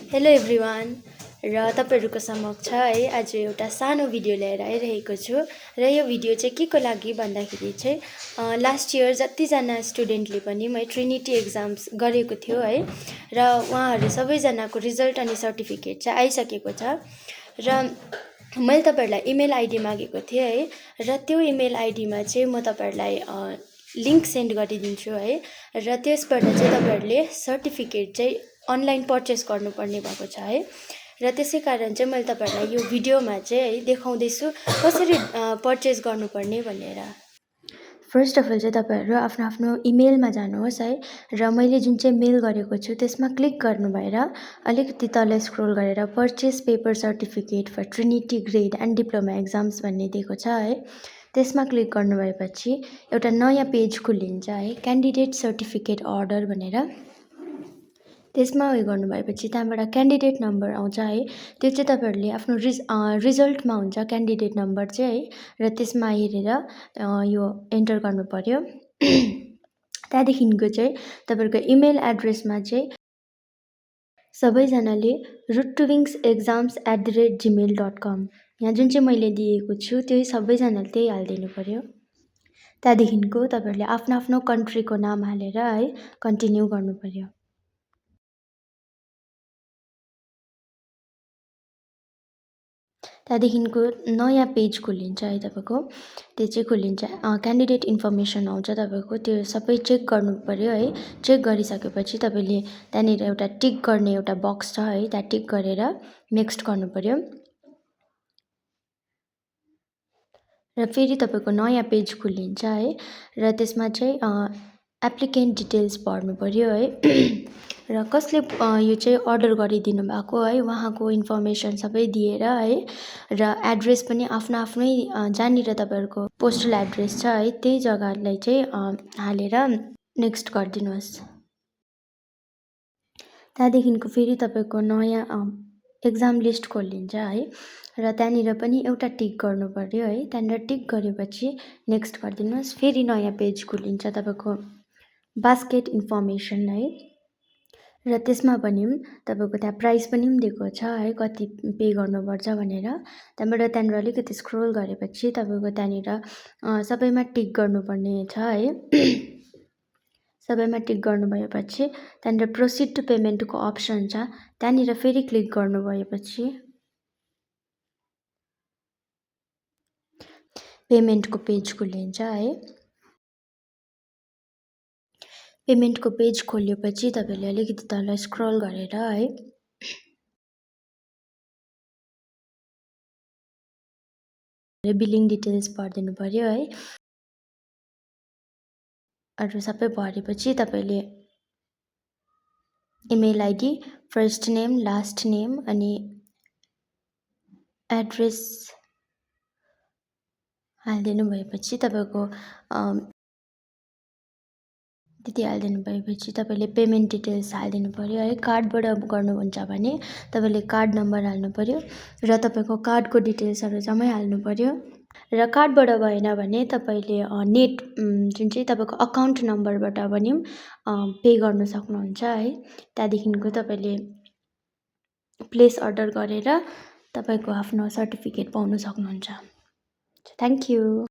Hello everyone र तपाईँहरूको समक्ष है आज एउटा सानो भिडियो लिएर आइरहेको छु र यो भिडियो चाहिँ के को लागि भन्दाखेरि चाहिँ लास्ट इयर जतिजना स्टुडेन्टले पनि मैले ट्रिनिटी एक्जाम्स गरेको थियो है र उहाँहरू सबैजनाको रिजल्ट अनि सर्टिफिकेट चाहिँ आइसकेको छ र मैले तपाईँहरूलाई इमेल आइडी मागेको थिएँ है र त्यो इमेल आइडीमा चाहिँ म तपाईँहरूलाई लिङ्क सेन्ड गरिदिन्छु है र त्यसबाट चाहिँ तपाईँहरूले सर्टिफिकेट चाहिँ अनलाइन पर्चेस गर्नुपर्ने भएको छ है र त्यसै कारण चाहिँ मैले तपाईँहरूलाई यो भिडियोमा चाहिँ है देखाउँदैछु कसरी पर्चेस गर्नुपर्ने भनेर। फर्स्ट अफ अल चाहिँ तपाईँहरू आफ्नो आफ्नो इमेलमा जानुहोस् है र मैले जुन चाहिँ मेल गरेको छु त्यसमा क्लिक गर्नु भएर अलिकति तल स्क्रोल गरेर purchase paper certificate for Trinity grade and diploma exams भन्ने दिएको छ है त्यसमा क्लिक गर्नु भएपछि एउटा नयाँ पेज खुलिन्छ है क्यान्डिडेट सर्टिफिकेट अर्डर भनेर त्यसमा उयो गर्नु भएपछि त्यहाँबाट क्यान्डिडेट नम्बर आउँछ है त्यो चाहिँ तपाईँहरूले आफ्नो रिजल्टमा हुन्छ क्यान्डिडेट नम्बर चाहिँ है र त्यसमा हेरेर यो एन्टर गर्नु पर्यो। त्यहाँदेखिको चाहिँ तपाईँहरूको इमेल एड्रेसमा चाहिँ सबैजनाले roottowingsexams@gmail.com यहाँ जुन चाहिँ मैले दिएको छु त्यही सबैजनाले त्यही हालिदिनु पर्यो। त्यहाँदेखिको तपाईँहरूले आफ्नो आफ्नो कन्ट्रीको नाम हालेर है कन्टिन्यू गर्नु पर्यो। त्यहाँदेखिको नयाँ पेज खोलिन्छ है तपाईँको त्यो चाहिँ खोलिन्छ क्यान्डिडेट इन्फर्मेसन आउँछ तपाईँको त्यो सबै चेक गर्नु पर्यो है चेक गरिसकेपछि तपाईँले त्यहाँनिर एउटा टिक गर्ने एउटा बक्स छ है त्यहाँ टिक गरेर नेक्स्ट गर्नु पर्यो र फेरि तपाईँको नयाँ पेज खोलिन्छ है र त्यसमा चाहिँ एप्लिकेन्ट डिटेल्स भर्नु पर्यो है र कसले यो चाहिँ अर्डर गरिदिनु भएको है उहाँको इन्फर्मेसन सबै दिएर है र एड्रेस पनि आफ्नो आफ्नै जहाँनिर तपाईँहरूको पोस्टल एड्रेस छ है त्यही जग्गालाई चाहिँ हालेर नेक्स्ट गरिदिनुहोस्। त्यहाँदेखिको फेरि तपाईँको नयाँ एक्जाम लिस्ट खोलिन्छ है र त्यहाँनिर पनि एउटा टिक गर्नु पर्यो है त्यहाँनिर टिक गरेपछि नेक्स्ट गरिदिनुहोस्। फेरि नयाँ पेज खोलिन्छ तपाईँको बास्केट इन्फर्मेसन है र त्यसमा पनि तपाईँको त्यहाँ प्राइस पनि दिएको छ है कति पे गर्नुपर्छ भनेर त्यहाँनिर अलिकति स्क्रोल गरेपछि तपाईँको त्यहाँनिर सबैमा टिक गर्नुपर्ने छ है सबैमा टिक गर्नुभएपछि त्यहाँनिर प्रोसिड टु पेमेन्टको अप्सन छ त्यहाँनिर फेरि क्लिक गर्नुभएपछि पेमेन्टको पेज खोलिन्छ है पेमेन्टको पेज खोलिएपछि तपाईँले अलिकति तल स्क्रोल गरेर है बिलिङ डिटेल्स भरिदिनु पर्यो है अरू सबै भरेपछि तपाईँले email ID first name last name अनि एड्रेस हालिदिनु भएपछि तपाईँको त्यति हालिदिनु भएपछि तपाईँले पेमेन्ट डिटेल्स हालिदिनु पर्यो है कार्डबाट गर्नुहुन्छ भने तपाईँले कार्ड नम्बर हाल्नु पर्यो र तपाईँको कार्डको डिटेल्सहरू जम्मै हाल्नु पर्यो र कार्डबाट भएन भने तपाईँले नेट जुन चाहिँ तपाईँको अकाउन्ट नम्बरबाट पनि पे गर्न सक्नुहुन्छ है त्यहाँदेखिको तपाईँले प्लेस अर्डर गरेर तपाईँको आफ्नो सर्टिफिकेट पाउन सक्नुहुन्छ। Thank you.